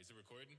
Is it recording?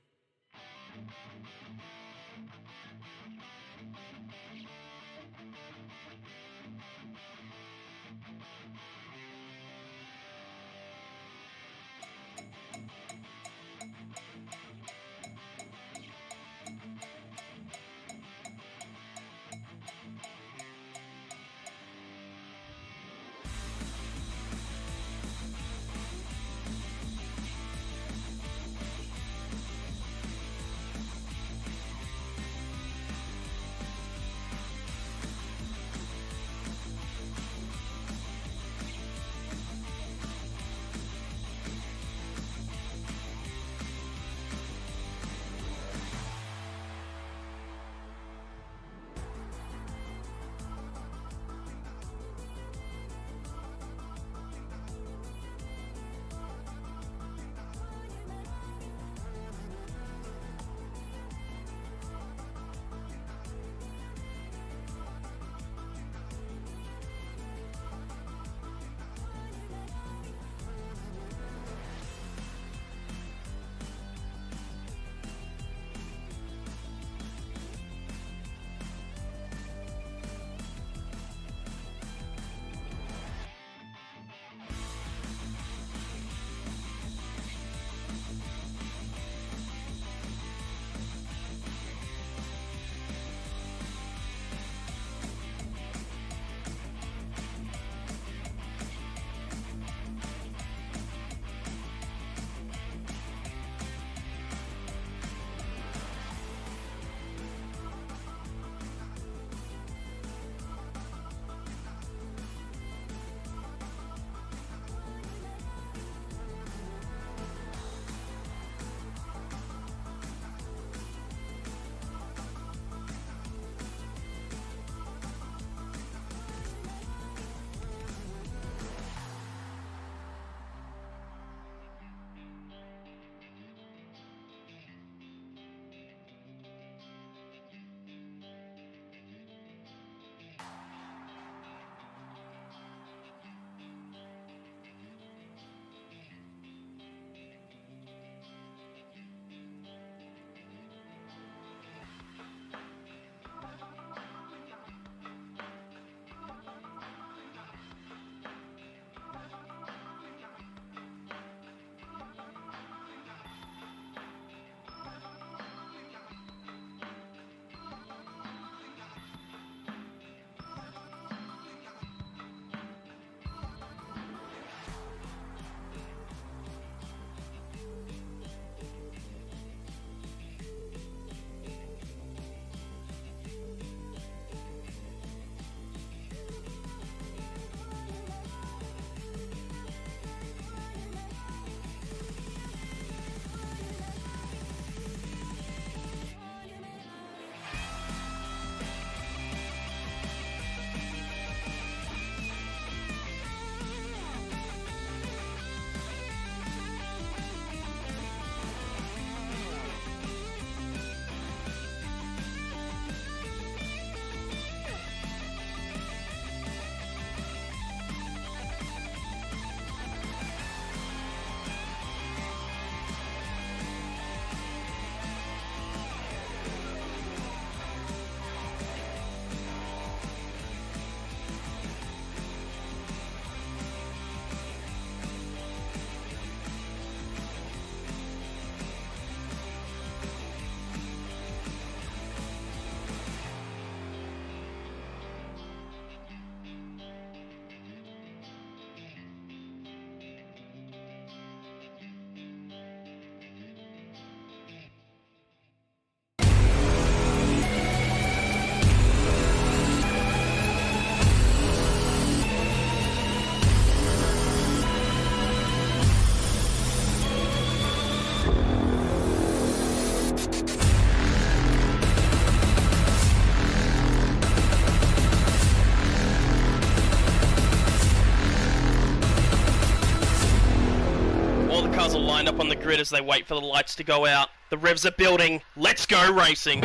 Cars are lined up on the grid as they wait for the lights to go out. The revs are building. Let's go racing!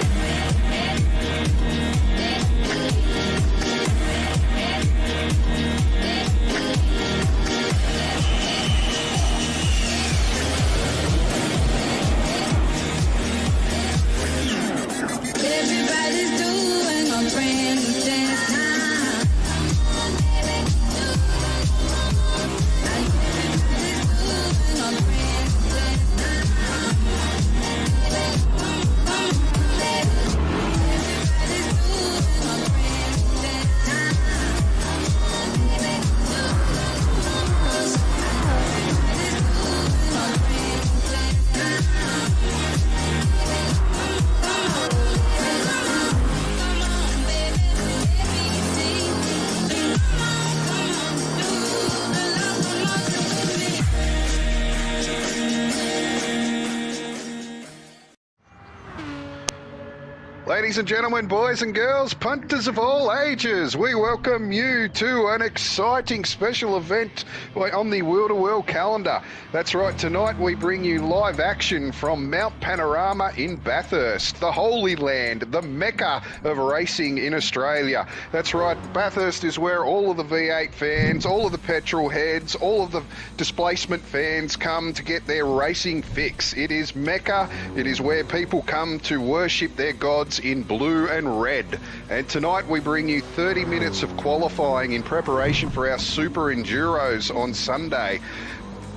Ladies and gentlemen, boys and girls, punters of all ages, we welcome you to an exciting special event on the W2W calendar. That's right, tonight we bring you live action from Mount Panorama in Bathurst, the Holy Land, the Mecca of racing in Australia. That's right, Bathurst is where all of the V8 fans, all of the petrol heads, all of the displacement fans come to get their racing fix. It is Mecca, it is where people come to worship their gods in blue and red. And tonight we bring you 30 minutes of qualifying in preparation for our Super Enduros on Sunday.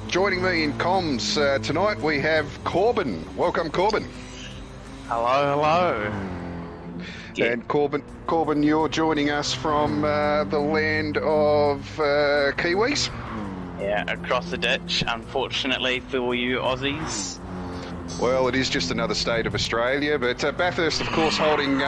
Joining me in comms tonight we have Corbin. Welcome, Corbin. Hello. Yeah. And Corbin, you're joining us from the land of Kiwis? Yeah, across the ditch, unfortunately for you Aussies. Well, it is just another state of Australia, but Bathurst, of course, holding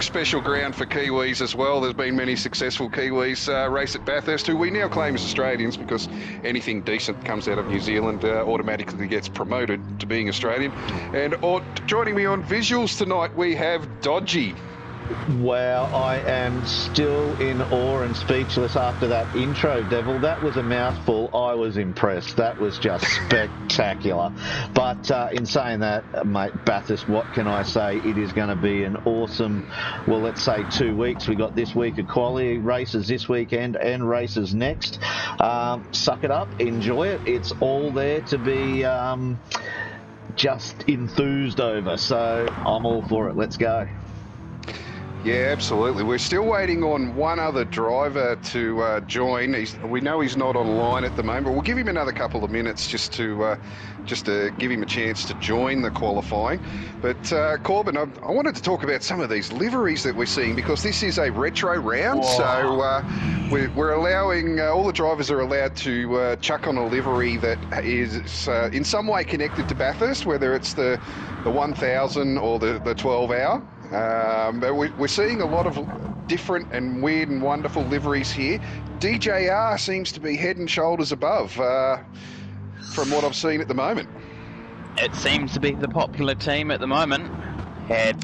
special ground for Kiwis as well. There's been many successful Kiwis race at Bathurst, who we now claim as Australians because anything decent comes out of New Zealand automatically gets promoted to being Australian. And joining me on visuals tonight, we have Dodgy. Wow, I am still in awe and speechless after that intro, Devil. That was a mouthful. I was impressed. That was just spectacular. But in saying that, mate, Bathurst, what can I say? It is going to be an awesome, well, let's say 2 weeks. We got this week of Qualy races this weekend and races next. Suck it up, enjoy it. It's all there to be just enthused over. So I'm all for it. Let's go. Yeah, absolutely. We're still waiting on one other driver to join. We know he's not online at the moment, but we'll give him another couple of minutes just to give him a chance to join the qualifying. But Corbin, I wanted to talk about some of these liveries that we're seeing because this is a retro round. Whoa. So we're allowing, all the drivers are allowed to chuck on a livery that is in some way connected to Bathurst, whether it's the 1000 or the 12 hour. But we're seeing a lot of different and weird and wonderful liveries here. DJR seems to be head and shoulders above from what I've seen at the moment. It seems to be the popular team at the moment. Had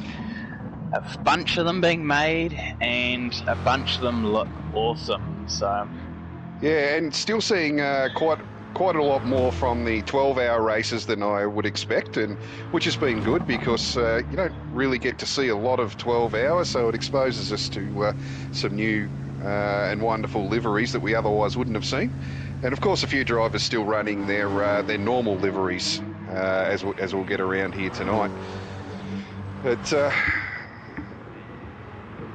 a bunch of them being made and a bunch of them look awesome. So yeah, and still seeing quite a lot more from the 12-hour races than I would expect, and which has been good because you don't really get to see a lot of 12 hours, so it exposes us to some new and wonderful liveries that we otherwise wouldn't have seen. And of course, a few drivers still running their normal liveries as we'll get around here tonight. But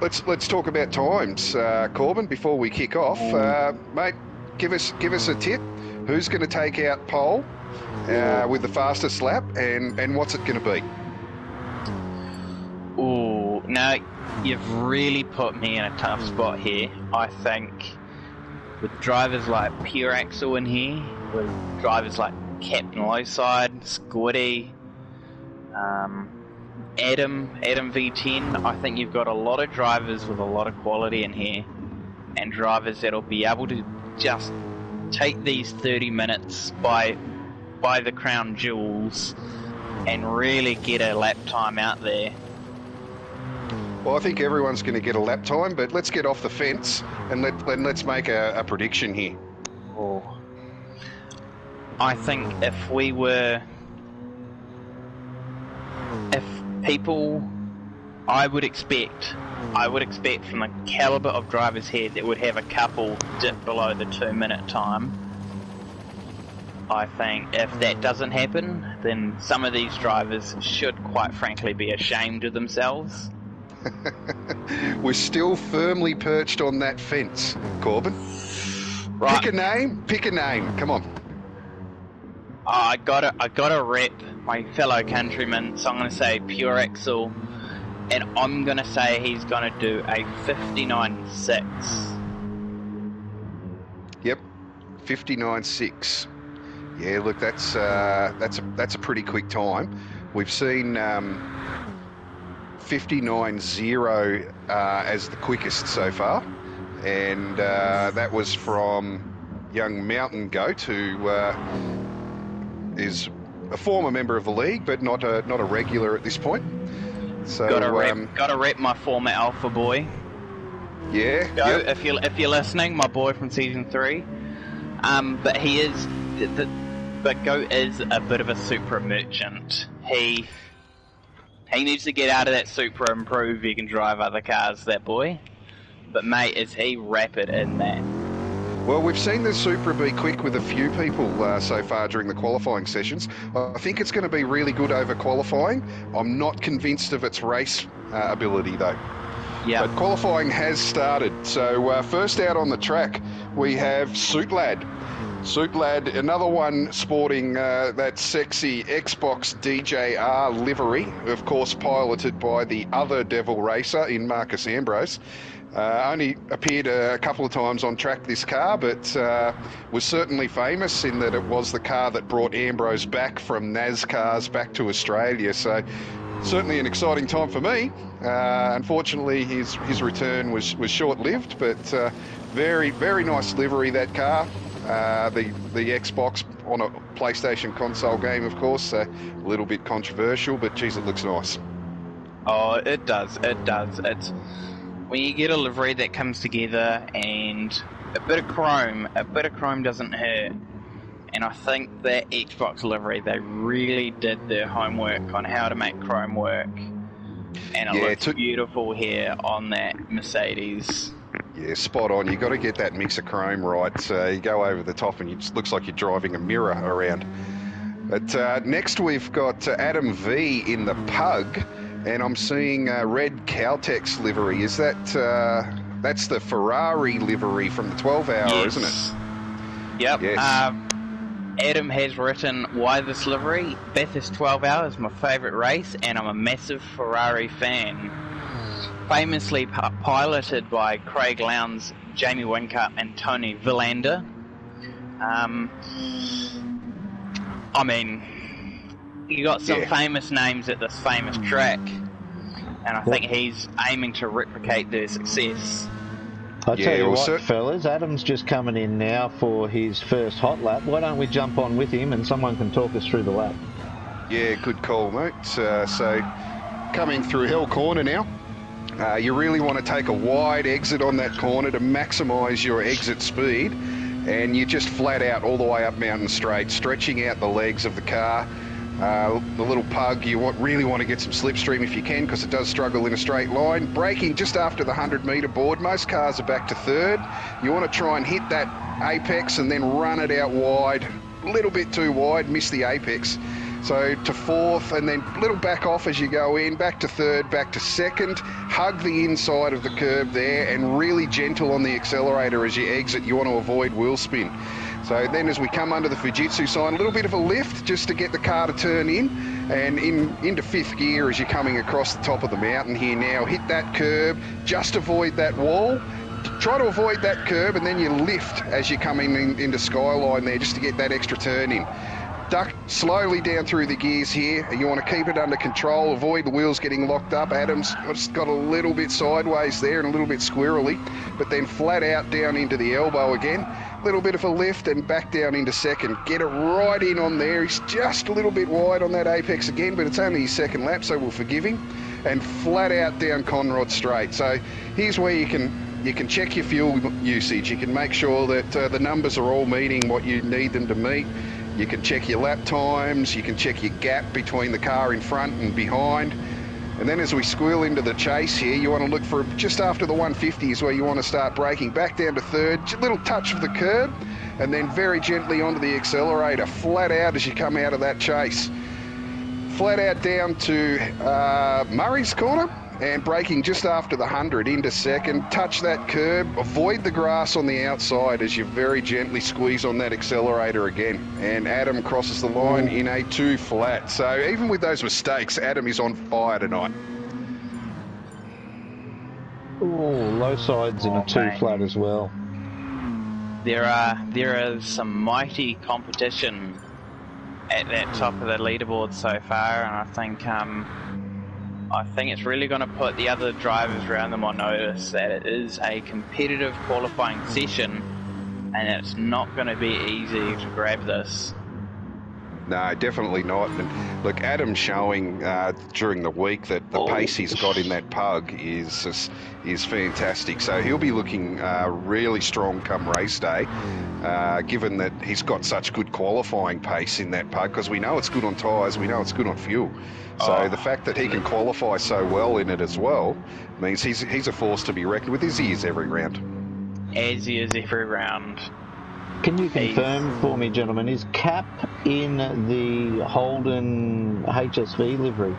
let's talk about times, Corbin, before we kick off. Mate, give us a tip. Who's going to take out pole with the fastest lap, and what's it going to be? Ooh, now you've really put me in a tough spot here. I think with drivers like Pure Axel in here, with drivers like Captain Lowside, Squiddy, Adam V10, I think you've got a lot of drivers with a lot of quality in here, and drivers that'll be able to just take these 30 minutes by the crown jewels and really get a lap time out there. Well, I think everyone's going to get a lap time, but let's get off the fence and let's make a prediction here. Oh. I think if people, I would expect from the caliber of drivers here that would have a couple dip below the 2 minute time. I think if that doesn't happen, then some of these drivers should quite frankly be ashamed of themselves. We're still firmly perched on that fence, Corbin. Right. Pick a name, come on. I gotta rep my fellow countryman, so I'm gonna say Pure Axel. And I'm going to say he's going to do a 59.6. Yep, 59.6. Yeah, look, that's a pretty quick time. We've seen 59.0 as the quickest so far, and that was from young Mountain Goat, who is a former member of the league, but not a regular at this point. So Gotta rep my former alpha boy. yeah, Goat, if you're listening, my boy from season 3. But he is, but Goat is a bit of a Supra merchant. He needs to get out of that Supra and prove he can drive other cars, that boy. But mate, is he rapid in that? Well, we've seen the Supra be quick with a few people so far during the qualifying sessions. I think it's going to be really good over qualifying. I'm not convinced of its race ability, though. Yeah. But qualifying has started. So first out on the track, we have Suit Lad. Suit Lad, another one sporting that sexy Xbox DJR livery, of course piloted by the other Devil racer in Marcus Ambrose. Only appeared a couple of times on track, this car, but was certainly famous in that it was the car that brought Ambrose back from NASCARs back to Australia. So certainly an exciting time for me. Unfortunately, his return was short-lived, but very, very nice livery, that car. The Xbox on a PlayStation console game, of course, a little bit controversial, but geez, it looks nice. Oh, it does. It's when you get a livery that comes together and a bit of chrome doesn't hurt. And I think that Xbox livery, they really did their homework on how to make chrome work. And it looks beautiful here on that Mercedes. Yeah, spot on. You got to get that mix of chrome right. You go over the top and it just looks like you're driving a mirror around. But next we've got Adam V in the Pug. And I'm seeing red Caltex livery. Is that that's the Ferrari livery from the 12 hour, yes. Isn't it? Yep. Yes. Adam has written, why this livery? Bathurst 12 hours, my favourite race, and I'm a massive Ferrari fan. Famously piloted by Craig Lowndes, Jamie Whincup, and Tony Villander. I mean, you got some famous names at this famous track, and I think he's aiming to replicate their success. I'll tell you what, fellas, Adam's just coming in now for his first hot lap. Why don't we jump on with him and someone can talk us through the lap? Yeah, good call, mate. So coming through Hell Corner now. You really want to take a wide exit on that corner to maximise your exit speed, and you just flat out all the way up Mountain Straight, stretching out the legs of the car. The little Pug, you really want to get some slipstream if you can, because it does struggle in a straight line. Braking just after the 100-metre board. Most cars are back to third. You want to try and hit that apex and then run it out wide. A little bit too wide, miss the apex. So to fourth, and then a little back off as you go in, back to third, back to second. Hug the inside of the curb there, and really gentle on the accelerator as you exit. You want to avoid wheel spin. So then as we come under the Fujitsu sign, a little bit of a lift just to get the car to turn in, and into fifth gear as you're coming across the top of the mountain here now. Hit that curb, just avoid that wall. Try to avoid that curb, and then you lift as you're coming into Skyline there just to get that extra turn in. Duck slowly down through the gears here. You want to keep it under control, avoid the wheels getting locked up. Adam's just got a little bit sideways there and a little bit squirrely, but then flat out down into the elbow again. A little bit of a lift and back down into second. Get it right in on there. He's just a little bit wide on that apex again, but it's only his second lap, so we'll forgive him. And flat out down Conrod Straight. So here's where you can check your fuel usage. You can make sure that the numbers are all meeting what you need them to meet. You can check your lap times, you can check your gap between the car in front and behind. And then as we squeal into the chase here, you want to look for just after the 150s where you want to start braking. Back down to third, just a little touch of the curb, and then very gently onto the accelerator, flat out as you come out of that chase. Flat out down to Murray's Corner, and braking just after the 100 into second. Touch that curb, avoid the grass on the outside as you very gently squeeze on that accelerator again. And Adam crosses the line in a 2 flat. So even with those mistakes, Adam is on fire tonight. Oh, low sides in a 2 flat as well. There is some mighty competition at that top of the leaderboard so far, and I think it's really going to put the other drivers around them on notice that it is a competitive qualifying session, and it's not going to be easy to grab this. No, definitely not. And look, Adam's showing during the week that the pace he's got in that pug is fantastic. So he'll be looking really strong come race day, given that he's got such good qualifying pace in that pug, because we know it's good on tyres, we know it's good on fuel. So the fact that he can qualify so well in it as well means he's a force to be reckoned with, as he is every round. As he is every round. Can you confirm for me, gentlemen, is Cap in the Holden HSV livery?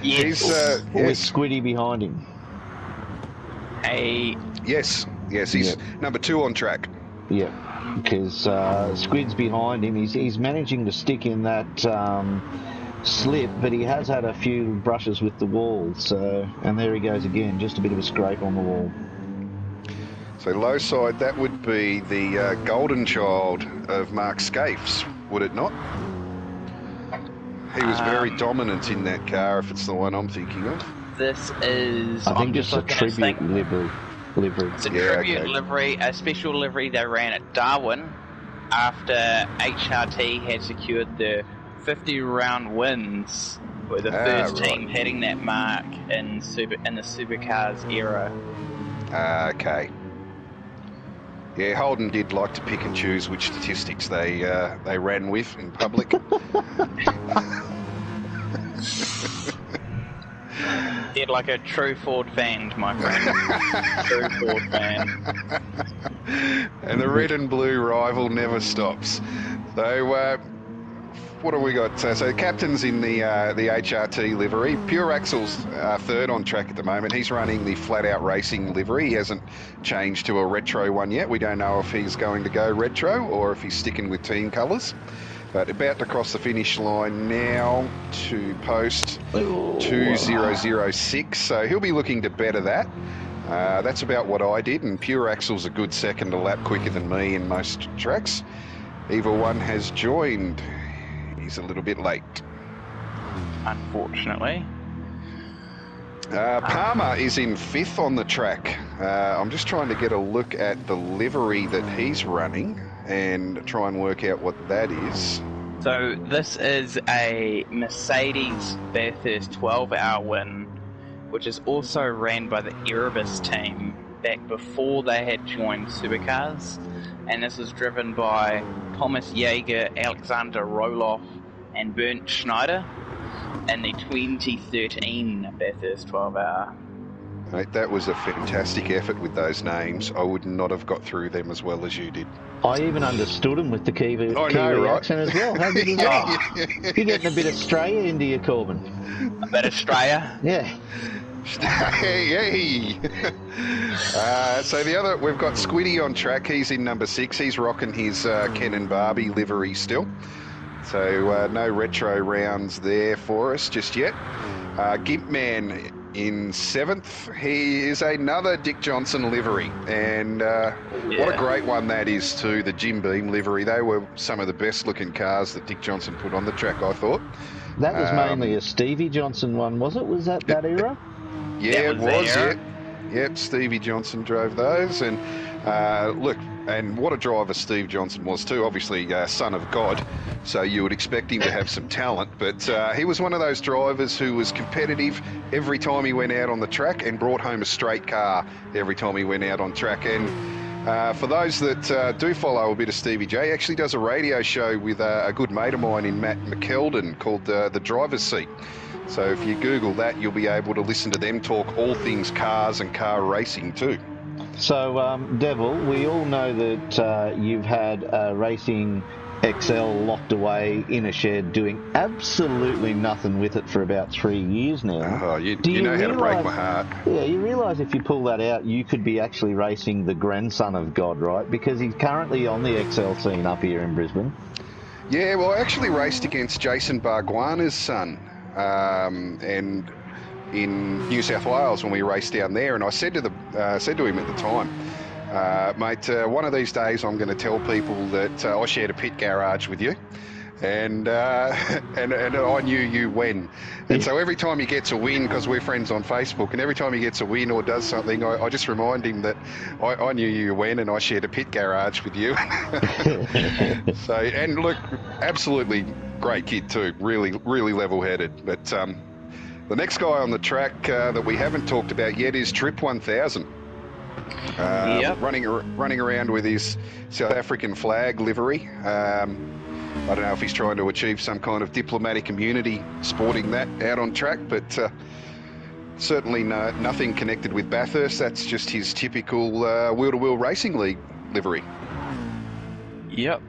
Yes. With Squiddy behind him? Yes, he's number 2 on track. Yeah, because Squid's behind him. He's managing to stick in that slip, but he has had a few brushes with the wall. So, and there he goes again, just a bit of a scrape on the wall. So low side, that would be the golden child of Mark Scapes, would it not? He was very dominant in that car, if it's the one I'm thinking of. This is... I think just a tribute livery. It's a tribute livery, a special livery they ran at Darwin after HRT had secured the 50-round wins. Were the first team hitting that mark in the supercars era. Okay. Yeah, Holden did like to pick and choose which statistics they ran with in public. Did like a true Ford fan, my friend. True Ford fan. And the red and blue rival never stops. So, what have we got? So captain's in the HRT livery. Pure Axel's third on track at the moment. He's running the Flat Out Racing livery. He hasn't changed to a retro one yet. We don't know if he's going to go retro or if he's sticking with team colours. But about to cross the finish line now to post 2006. So he'll be looking to better that. That's about what I did. And Pure Axel's a good second a lap quicker than me in most tracks. Evil One has joined. He's a little bit late. Unfortunately. Palmer is in 5th on the track. I'm just trying to get a look at the livery that he's running and try and work out what that is. So this is a Mercedes Bathurst 12-hour win, which is also ran by the Erebus team back before they had joined Supercars. And this is driven by Thomas Jaeger, Alexander Roloff, and Bernd Schneider in the 2013 Bathurst 12-hour. Mate, that was a fantastic effort with those names. I would not have got through them as well as you did. I even understood them with the Kiwi accent as well. How did you know? You're getting a bit of Australia into you, Corbin. A bit of Australia? Yeah. Hey. So we've got Squiddy on track. He's in number 6. He's rocking his Ken and Barbie livery still. So no retro rounds there for us just yet. Gimpman in 7th. He is another Dick Johnson livery, and what a great one that is too, the Jim Beam livery. They were some of the best looking cars that Dick Johnson put on the track, I thought. That was mainly a Stevie Johnson one, was it? Was that era? Yeah, it was. Yep, Stevie Johnson drove those, and look, and what a driver Steve Johnson was too. Obviously, son of God, so you would expect him to have some talent. But he was one of those drivers who was competitive every time he went out on the track and brought home a straight car every time he went out on track. And for those that do follow a bit of Stevie J, he actually does a radio show with a good mate of mine in Matt McKeldin called The Driver's Seat. So if you Google that, you'll be able to listen to them talk all things cars and car racing too. So, Devil, we all know that you've had Racing XL locked away in a shed doing absolutely nothing with it for about 3 years now. Oh, you know how to break my heart. Yeah, you realise if you pull that out, you could be actually racing the grandson of God, right? Because he's currently on the XL scene up here in Brisbane. Yeah, well, I actually raced against Jason Barguana's son. And in New South Wales when we raced down there, and I said to him at the time, mate, one of these days I'm going to tell people that I shared a pit garage with you, and I knew you when. And so every time he gets a win, because we're friends on Facebook, and every time he gets a win or does something, I just remind him that I knew you when, and I shared a pit garage with you. So, and look, absolutely great kid too, really level-headed. But the next guy on the track that we haven't talked about yet is Trip 1000. Running around with his South African flag livery. I don't know if he's trying to achieve some kind of diplomatic immunity sporting that out on track, but certainly nothing connected with Bathurst. That's just his typical wheel-to-wheel racing league livery. Yep,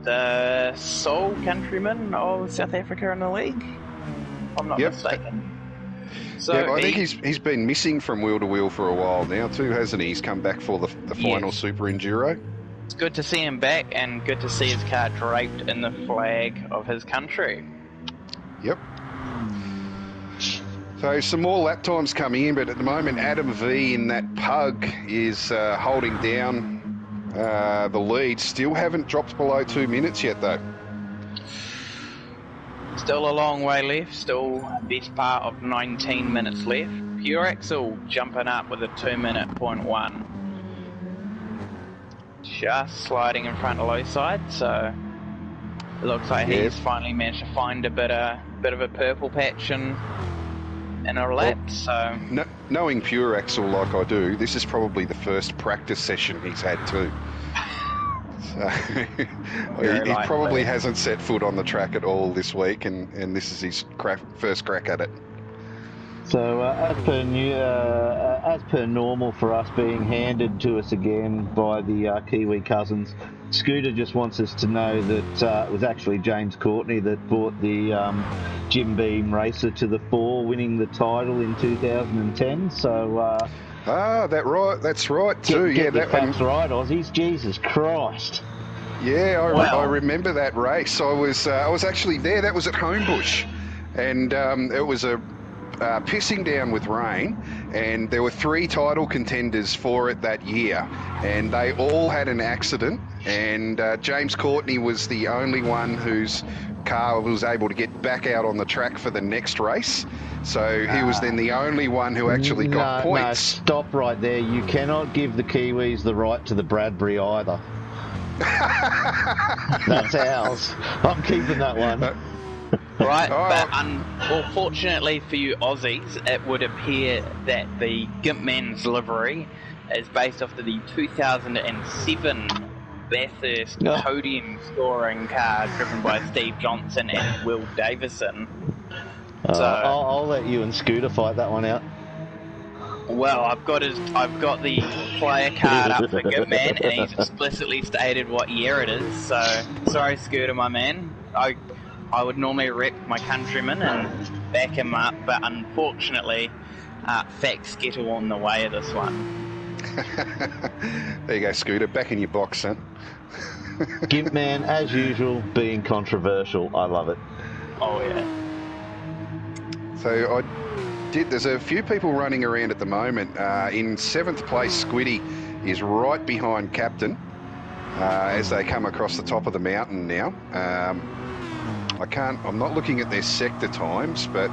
the sole countryman of South Africa in the league, if I'm not mistaken. So yeah, I think he's been missing from wheel-to-wheel for a while now too, hasn't he? He's come back for the final Super Enduro. It's good to see him back, and good to see his car draped in the flag of his country. Yep. So some more lap times coming in, but at the moment Adam V in that Pug is holding down the lead. Still haven't dropped below 2 minutes yet though. Still a long way left, still best part of 19 minutes left. Pure Axel jumping up with a 2-minute .1. Just sliding in front of low side, so it looks like he's finally managed to find a bit of a purple patch in a lap. So knowing Pure Axel like I do, this is probably the first practice session he's had too. So he probably hasn't set foot on the track at all this week, and this is his first crack at it. So as per normal for us, being handed to us again by the Kiwi cousins, Scooter just wants us to know that it was actually James Courtney that brought the Jim Beam Racer to the fore, winning the title in 2010. So that's right too. Get the facts right, Aussies. Jesus Christ. Yeah, I remember that race. I was actually there. That was at Homebush, and it was a pissing down with rain, and there were 3 title contenders for it that year, and they all had an accident, and James Courtney was the only one whose car was able to get back out on the track for the next race. So he was then the only one who actually got points. No, stop right there. You cannot give the Kiwis the right to the Bradbury either. That's ours. I'm keeping that one. Right, but unfortunately for you Aussies, it would appear that the Gimpman's livery is based off of the 2007 Bathurst podium scoring car driven by Steve Johnson and Will Davison. So I'll let you and Scooter fight that one out. Well, I've got the player card up for Gimpman, and he's explicitly stated what year it is. So sorry, Scooter, my man. I would normally rep my countryman and back him up, but unfortunately, facts get all in the way of this one. There you go, Scooter. Back in your box, son. Gimpman, as usual, being controversial. I love it. Oh, yeah. So there's a few people running around at the moment. In 7th place, Squiddy is right behind Captain as they come across the top of the mountain now. I'm not looking at their sector times, but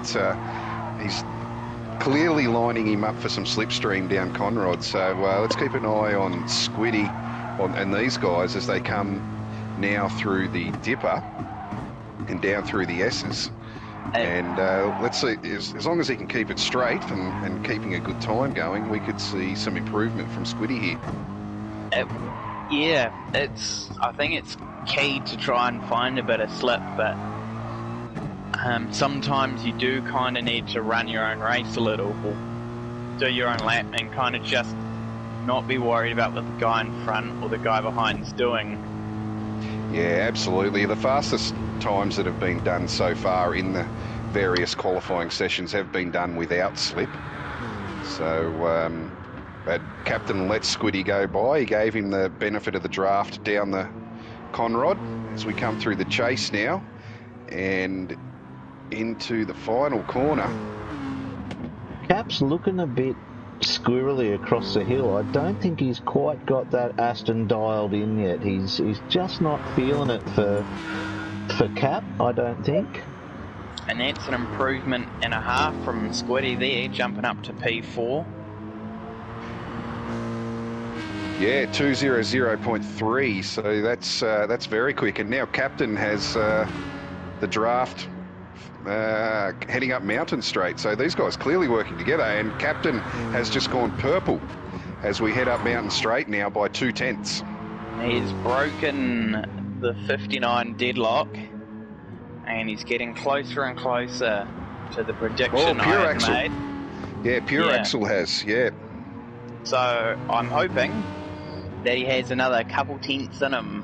he's clearly lining him up for some slipstream down Conrod. So let's keep an eye on Squiddy and these guys as they come now through the Dipper and down through the S's. And let's see, as long as he can keep it straight and keeping a good time going, we could see some improvement from Squiddy here. I think it's key to try and find a bit of slip, but sometimes you do kind of need to run your own race a little, or do your own lap, and kind of just not be worried about what the guy in front or the guy behind's doing. Yeah, absolutely. The fastest times that have been done so far in the various qualifying sessions have been done without slip. So, but Captain let Squiddy go by. He gave him the benefit of the draft down the Conrod as we come through the chase now and into the final corner. Cap's looking a bit squirrely across the hill. I don't think he's quite got that Aston dialed in yet. He's just not feeling it for Cap, I don't think. And that's an improvement and a half from Squiddy there, jumping up to P4. Yeah, 200.3. So that's very quick. And now Captain has the draft heading up Mountain Straight. So these guys clearly working together. And Captain has just gone purple as we head up Mountain Straight now by 2/10. He's broken the 59 deadlock, and he's getting closer and closer to the prediction Pure I had Axel. made. Yeah, Pure Axel has, yeah. So I'm hoping that he has another couple tenths in him.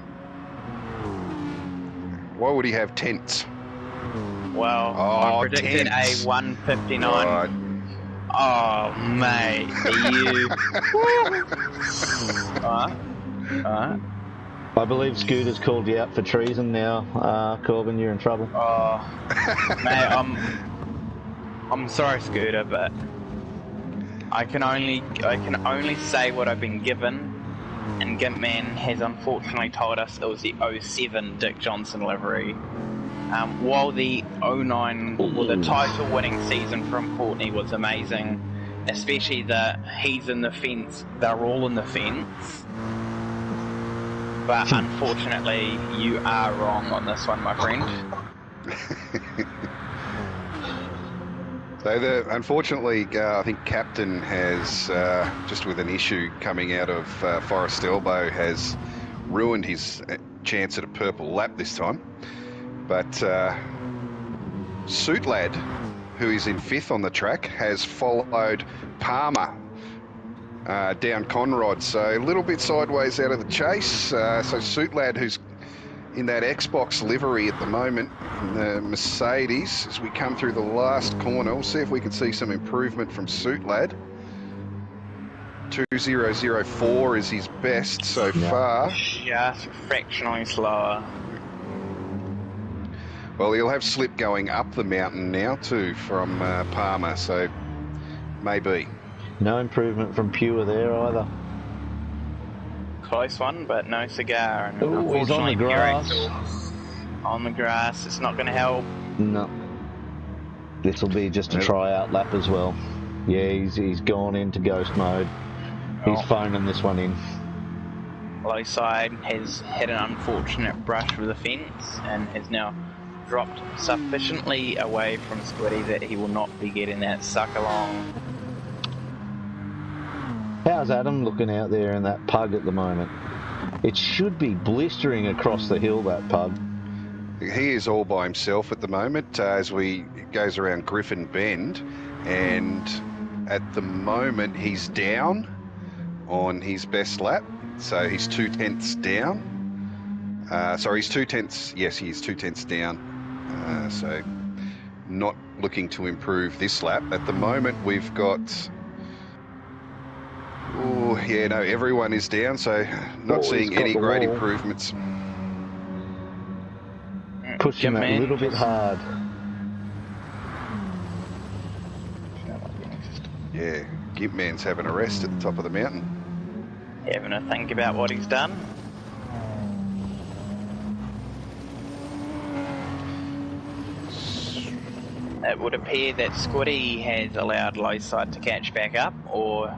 Why would he have tenths? Well, I predicted tenths. a 159. Right. Oh, mate, are you... Alright. I believe Scooter's called you out for treason now, Corbin. You're in trouble. Oh, mate, I'm sorry, Scooter, but I can only say what I've been given, and Gimpman has unfortunately told us it was the 07 Dick Johnson livery. While the 09, or the title-winning season from Courtney was amazing, especially the he's in the fence, they're all in the fence. But unfortunately, you are wrong on this one, my friend. So unfortunately, I think Captain has, just with an issue coming out of Forest Elbow, has ruined his chance at a purple lap this time. But Suit Lad, who is in 5th on the track, has followed Palmer down Conrod, so a little bit sideways out of the chase. So Suit Lad, who's in that Xbox livery at the moment, in the Mercedes, as we come through the last corner, we'll see if we can see some improvement from Suit Lad. 2004 is his best so far. Just fractionally slower. Well, he'll have slip going up the mountain now too from Palmer, so maybe. No improvement from Pure there either. Close one, but no cigar. And Ooh, he's on the grass. On the grass, it's not going to help. No. This will be just a tryout lap as well. Yeah, he's gone into ghost mode. He's phoning this one in. Low side has had an unfortunate brush with the fence and has now dropped sufficiently away from Squiddy that he will not be getting that suck along. How's Adam looking out there in that pug at the moment? It should be blistering across the hill, that pug. He is all by himself at the moment as we goes around Griffin Bend, and at the moment he's down on his best lap, so he's 2/10 down. Sorry, he's 2/10. Yes, he is 2/10 down. So not looking to improve this lap at the moment. We've got. Oh yeah, no, everyone is down, so not seeing any great improvements. Push him a little bit hard. Yeah, Gimpman's having a rest at the top of the mountain. Having a think about what he's done. It would appear that Squiddy has allowed low side to catch back up, or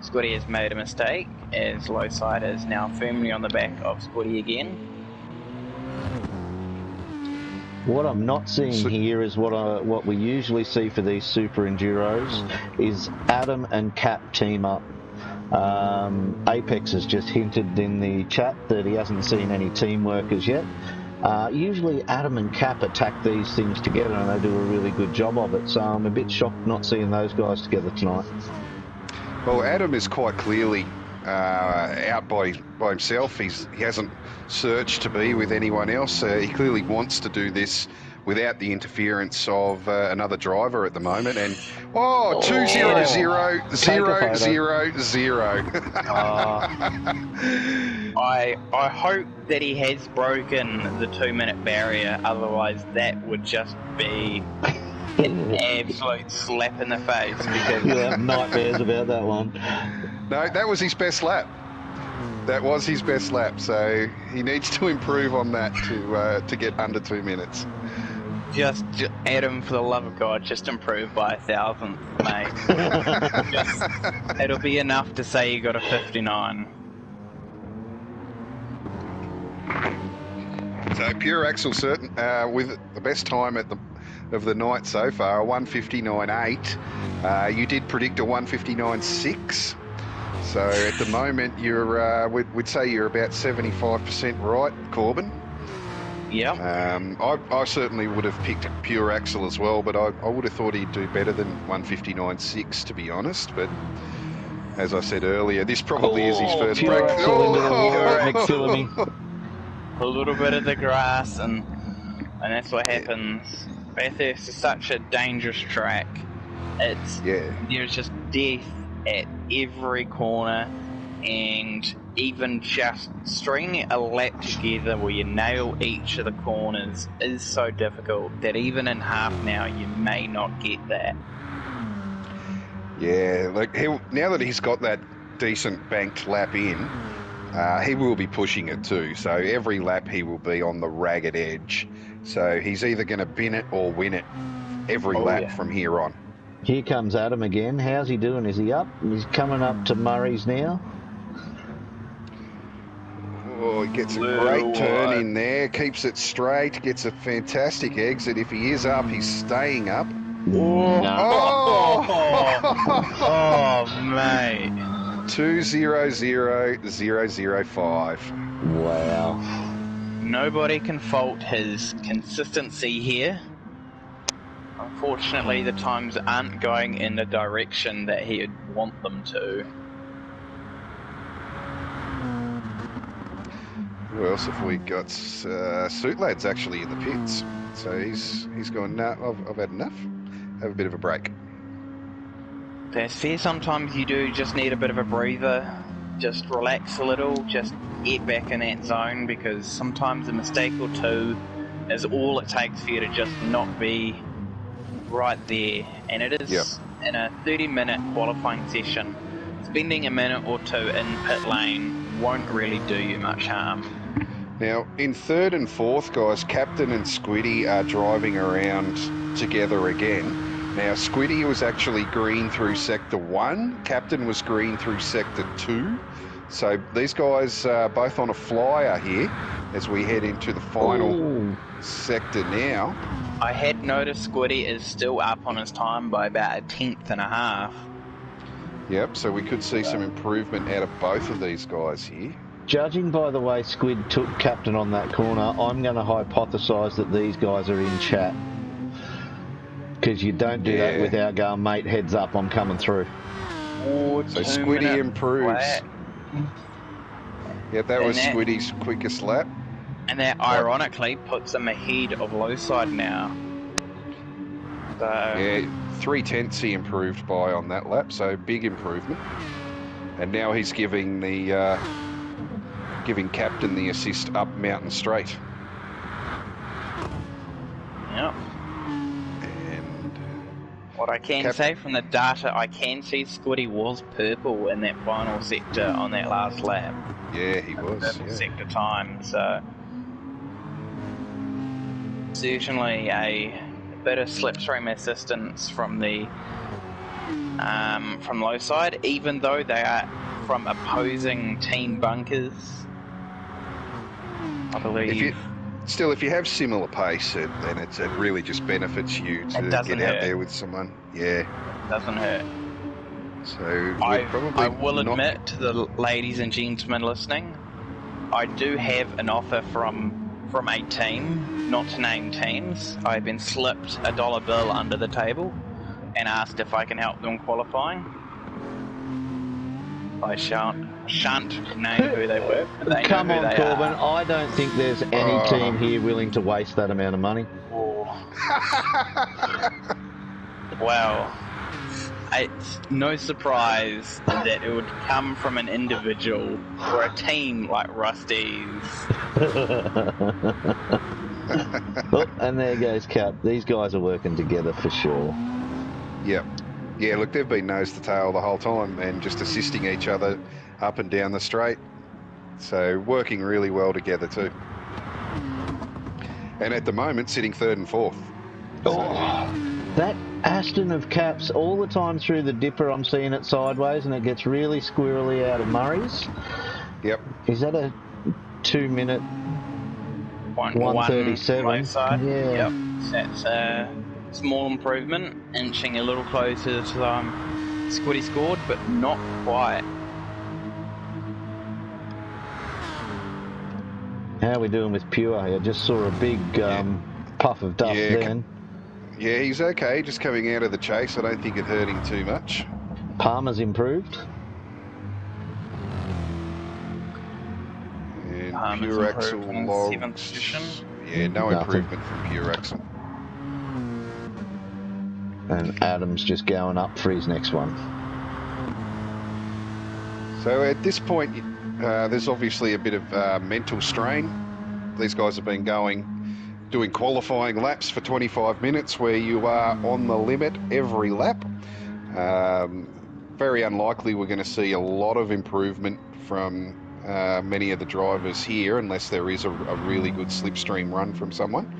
Squiddy has made a mistake, as low side is now firmly on the back of Squiddy again. What I'm not seeing here is what we usually see for these super enduros is Adam and Cap team up. Apex has just hinted in the chat that he hasn't seen any teamwork as yet. Usually Adam and Cap attack these things together and they do a really good job of it, so I'm a bit shocked not seeing those guys together tonight. Well, Adam is quite clearly out by himself. He hasn't searched to be with anyone else. He clearly wants to do this without the interference of another driver at the moment. And 200,000. I hope that he has broken the 2-minute barrier, otherwise that would just be an absolute slap in the face. Because You'll have nightmares about that one. No, that was his best lap. That was his best lap, so he needs to improve on that to get under 2 minutes. Adam, for the love of God, just improve by 1,000th, mate. It'll be enough to say you got a 59. So pure axle certain with the best time of the night so far, a 159.8. You did predict a 159.6. So at the moment, you're we'd say you're about 75% right, Corbin. Yep. I certainly would have picked pure axle as well, but I would have thought he'd do better than 159.6, to be honest. But as I said earlier, this probably is his first Pure break. axle into the water, McPhillamy. A little bit of the grass, and that's what happens. Bathurst is such a dangerous track. There's just death at every corner, and even just stringing a lap together where you nail each of the corners is so difficult that even in half now you may not get that. Yeah, like now that he's got that decent banked lap in, he will be pushing it too. So every lap he will be on the ragged edge. So he's either going to bin it or win it every lap from here on. Here comes Adam again. How's he doing? Is he up? He's coming up to Murray's now. Oh, he gets a great turn in there, keeps it straight, gets a fantastic exit. If he is up, he's staying up. No. Oh, mate. 200,005. Wow. Nobody can fault his consistency here. Unfortunately, the times aren't going in the direction that he'd want them to. Who else have we got? Suit Lad's actually in the pits. So he's gone, no, I've had enough. Have a bit of a break. That's fair. Sometimes you do just need a bit of a breather. Just relax a little. Just get back in that zone, because sometimes a mistake or two is all it takes for you to just not be right there. And it is in a 30-minute qualifying session. Spending a minute or two in pit lane won't really do you much harm. Now, in third and fourth, guys, Captain and Squiddy are driving around together again. Now, Squiddy was actually green through Sector 1. Captain was green through Sector 2. So these guys are both on a flyer here as we head into the final sector now. I had noticed Squiddy is still up on his time by about a 1/10 and a half. Yep, so we could see some improvement out of both of these guys here. Judging by the way Squid took Captain on that corner, I'm going to hypothesise that these guys are in chat. Because you don't do that without going, mate, heads up, I'm coming through. So Squiddy improves. Yep, that was Squiddy's quickest lap. And that ironically puts him ahead of Lowside now. So, yeah, 0.3 he improved by on that lap, so big improvement. And now he's giving the giving Captain the assist up Mountain Straight. Yep. And what I can say from the data, I can see Squiddy was purple in that final sector on that last lap. Yeah, he was. Purple sector time, so certainly a bit of slipstream assistance from the from Lowside, even though they are from opposing team bunkers. I believe. If you have similar pace, then it really just benefits you to get out there with someone. Yeah. It doesn't hurt. So I will admit to the ladies and gentlemen listening, I do have an offer from a team, not to name teams. I've been slipped a $1 bill under the table and asked if I can help them qualifying. I shan't name who they were. But they Come know who on, they Corbin. are. I don't think there's any team here willing to waste that amount of money. Well, it's no surprise that it would come from an individual or a team like Rusty's. Oh, and there goes Cap. These guys are working together for sure. Yep. Yeah, look, they've been nose to tail the whole time and just assisting each other up and down the straight. So working really well together too. and at the moment sitting third and fourth. Oh, that Aston of Caps, all the time through the dipper I'm seeing it sideways and it gets really squirrely out of Murray's. Yep. Is that a 2 minute 1:37? Right side. Yeah. Yep. That's a small improvement, inching a little closer to Squiddy scored, but not quite. How are we doing with Pure? I just saw a big puff of dust then. Yeah, he's okay, just coming out of the chase. I don't think it hurt him too much. Palmer's improved. And Palmer's Pure improved Axle in logs. 7th position. Yeah, no Nothing. improvement from Pure Axle. And Adam's just going up for his next one. So at this point, there's obviously a bit of mental strain. These guys have been doing qualifying laps for 25 minutes where you are on the limit every lap. Very unlikely we're going to see a lot of improvement from many of the drivers here unless there is a really good slipstream run from someone.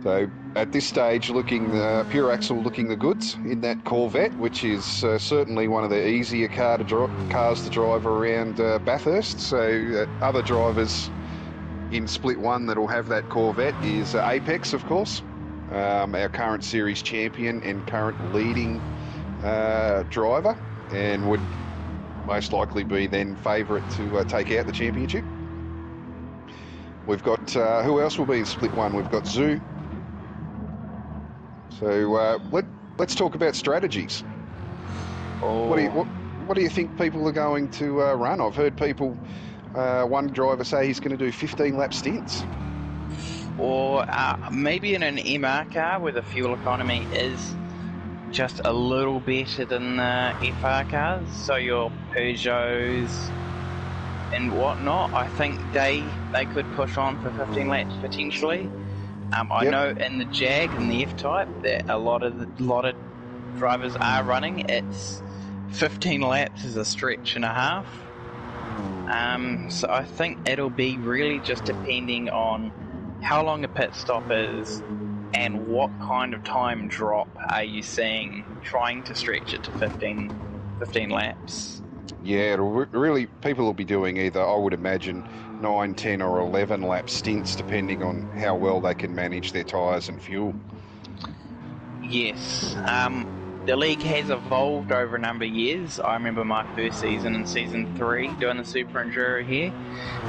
So at this stage, Pure Axle looking the goods in that Corvette, which is certainly one of the easier cars to drive around Bathurst. So other drivers in Split 1 that'll have that Corvette is Apex, of course, our current series champion and current leading driver, and would most likely be then favourite to take out the championship. We've got, who else will be in Split 1? We've got Zoo. So let's talk about strategies. Oh. What do you think people are going to run? I've heard people, one driver say he's going to do 15 lap stints. Or maybe in an MR car where the fuel economy is just a little better than the FR cars, so your Peugeots and whatnot, I think they could push on for 15 laps potentially. I know in the Jag and the F-Type that a lot of drivers are running. It's 15 laps is a stretch and a half. So I think it'll be really just depending on how long a pit stop is and what kind of time drop are you seeing, trying to stretch it to 15 laps. Yeah, really, people will be doing either, I would imagine, 9, 10 or 11 lap stints, depending on how well they can manage their tyres and fuel. Yes. The league has evolved over a number of years. I remember my first season in Season 3 doing the Super Enduro here,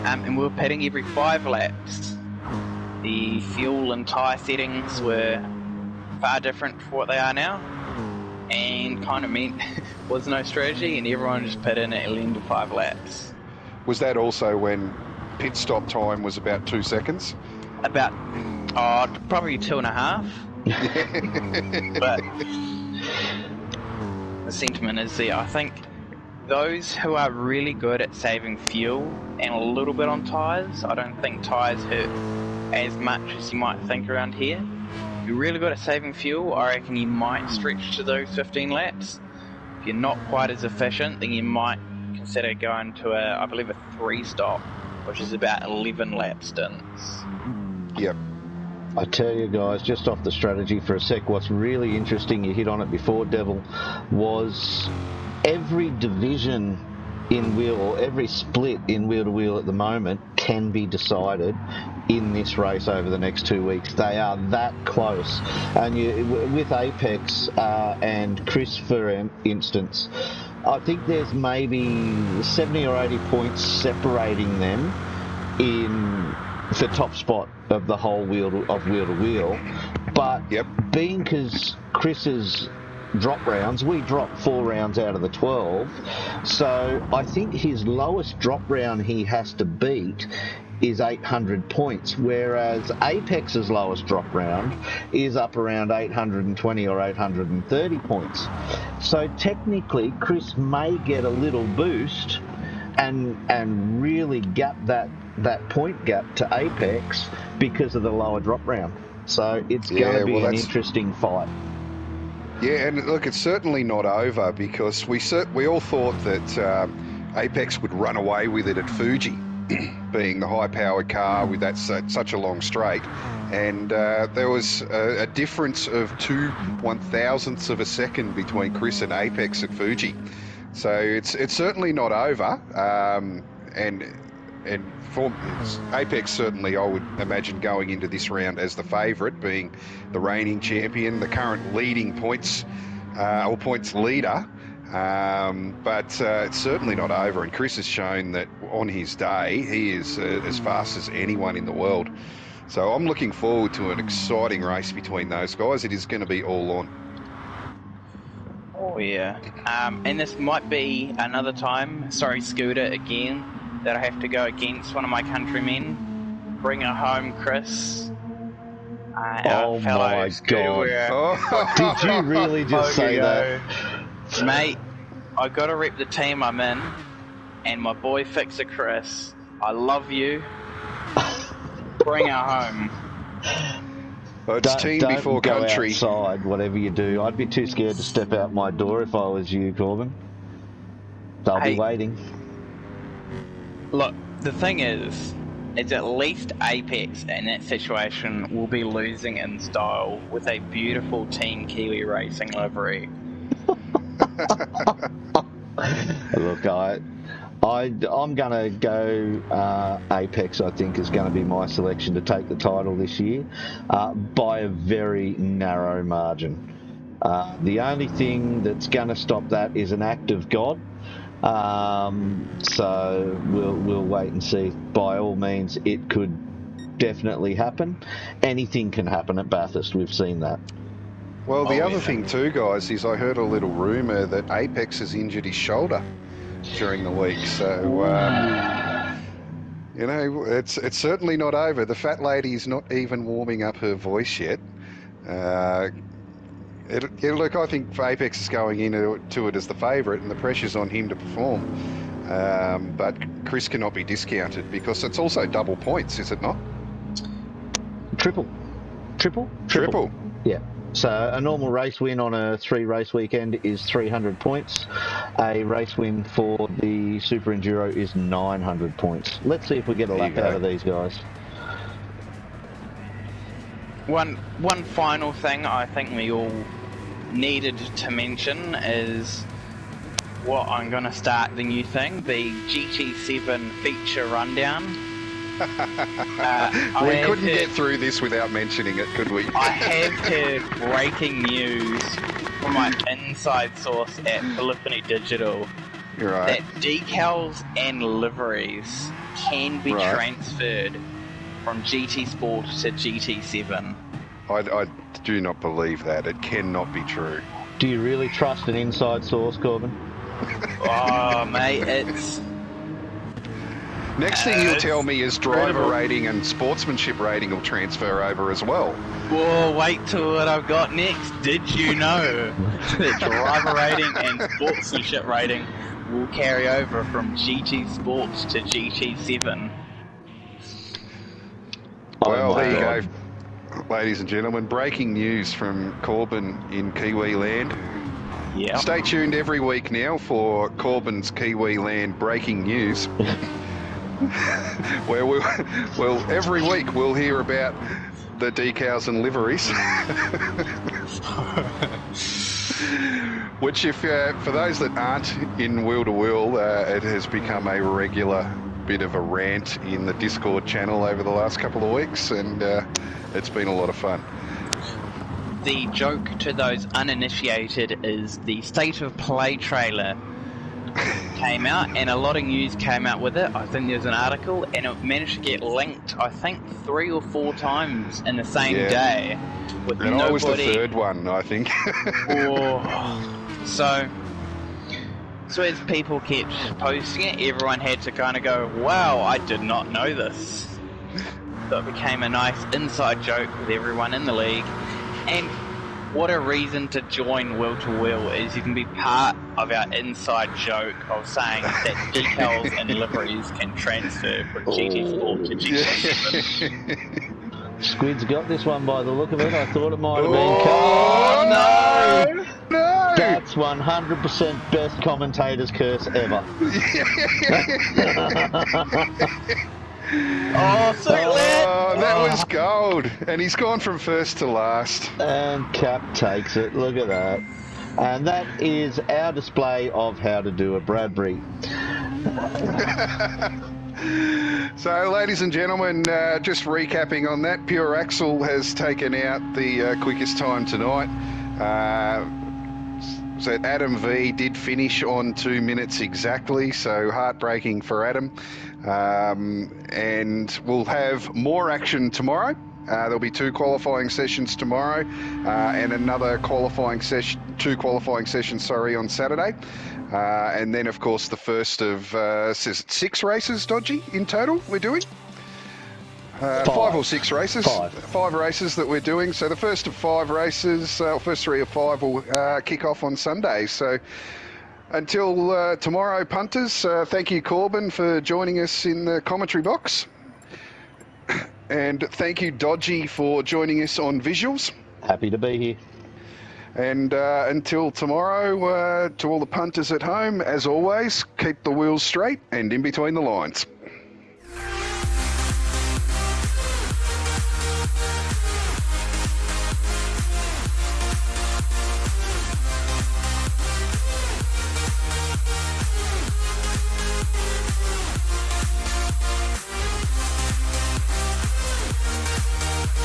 and we were pitting every 5 laps. The fuel and tyre settings were far different from what they are now, and kind of meant was no strategy, and everyone just pit in at 11 to 5 laps. Was that also when pit stop time was about 2 seconds? About, probably 2.5. But the sentiment is there. I think those who are really good at saving fuel and a little bit on tyres, I don't think tyres hurt as much as you might think around here. If you're really good at saving fuel, I reckon you might stretch to those 15 laps. If you're not quite as efficient, then you might consider going to I believe a 3-stop, which is about 11 lap stints. Yep. I tell you guys, just off the strategy for a sec, what's really interesting, you hit on it before, Devil, was every division in wheel, or every split in wheel to wheel at the moment can be decided in this race over the next 2 weeks. They are that close. And with Apex and Chris, for instance, I think there's maybe 70 or 80 points separating them in the top spot of the whole wheel to wheel. But being because Chris's drop rounds, we dropped 4 rounds out of the 12, so I think his lowest drop round he has to beat is 800 points, whereas Apex's lowest drop round is up around 820 or 830 points. So technically Chris may get a little boost and really gap that point gap to Apex because of the lower drop round. So it's going to be an interesting fight. Yeah, and look, it's certainly not over, because we all thought that Apex would run away with it at Fuji. being the high-powered car with that such a long straight, and there was a difference of 2/1000ths of a second between Chris and Apex at Fuji. So it's certainly not over, and for Apex certainly, I would imagine, going into this round as the favourite, being the reigning champion, the current leading points or points leader. But it's certainly not over, and Chris has shown that on his day he is as fast as anyone in the world. So I'm looking forward to an exciting race between those guys. It is going to be all on. Oh yeah, and this might be another time, sorry Scooter again, that I have to go against one of my countrymen. Bring it home, Chris. Oh my God. Did you really just say that? Mate, I gotta rep the team I'm in, and my boy Fixer Chris, I love you. Bring her home. Well, it's team don't before go country. Outside, whatever you do. I'd be too scared to step out my door if I was you, Corbin. They'll be waiting. Look, the thing is at least Apex in that situation will be losing in style with a beautiful Team Qualy Racing livery. Look, I'm going to go Apex, I think, is going to be my selection to take the title this year by a very narrow margin. The only thing that's going to stop that is an act of God. So we'll wait and see. By all means, it could definitely happen. Anything can happen at Bathurst. We've seen that. Well, the other thing too, guys, is I heard a little rumour that Apex has injured his shoulder during the week. So, you know, it's certainly not over. The fat lady's not even warming up her voice yet. Look, I think Apex is going into it as the favourite, and the pressure's on him to perform. But Chris cannot be discounted because it's also double points, is it not? Triple. Yeah. So a normal race win on a 3-race weekend is 300 points. A race win for the Super Enduro is 900 points. Let's see if we get a lap out of these guys. One final thing I think we all needed to mention is what I'm going to start the new thing, the GT7 feature rundown. We couldn't get through this without mentioning it, could we? I have heard breaking news from my inside source at Philippine Digital that decals and liveries can be transferred from GT Sport to GT7. I do not believe that. It cannot be true. Do you really trust an inside source, Corbin? Oh, mate, it's... Next thing you'll tell me is driver rating and sportsmanship rating will transfer over as well. Well, wait till what I've got next. Did you know that driver rating and sportsmanship rating will carry over from GT Sports to GT7? Well, there you go, ladies and gentlemen. Breaking news from Corbin in Kiwi land. Yeah. Stay tuned every week now for Corbin's Kiwi land breaking news. Where every week we'll hear about the decals and liveries. Which, if for those that aren't in wheel to wheel, it has become a regular bit of a rant in the Discord channel over the last couple of weeks, and it's been a lot of fun. The joke to those uninitiated is the State of Play trailer came out, and a lot of news came out with it. I think there's an article, and it managed to get linked, I think, 3 or 4 times in the same day. With and nobody... I was the third one, I think. So as people kept posting it, everyone had to kind of go, wow, I did not know this. So it became a nice inside joke with everyone in the league. And what a reason to join Wheel to Wheel is you can be part of our inside joke of saying that decals and liveries can transfer from GT Sport to GT7. Squid's got this one by the look of it. I thought it might have been. Oh, no! That's That's 100% best commentator's curse ever. Oh, sweet lad! Oh, that was gold. And he's gone from first to last. And Cap takes it. Look at that. And that is our display of how to do a Bradbury. So, ladies and gentlemen, just recapping on that, Pure Axle has taken out the quickest time tonight. So Adam V did finish on 2 minutes exactly, so heartbreaking for Adam. And we'll have more action tomorrow. There'll be 2 qualifying sessions tomorrow, and another qualifying session, 2 qualifying sessions, on Saturday. And then, of course, the first of 6 races, Dodgy, in total we're doing. 5 or 6 races. 5 races that we're doing. So the first of 5 races, first 3 or 5 will kick off on Sunday. So until tomorrow, punters, thank you, Corbin, for joining us in the commentary box. And thank you, Dodgy, for joining us on visuals. Happy to be here. And until tomorrow, to all the punters at home, as always, keep the wheels straight and in between the lines.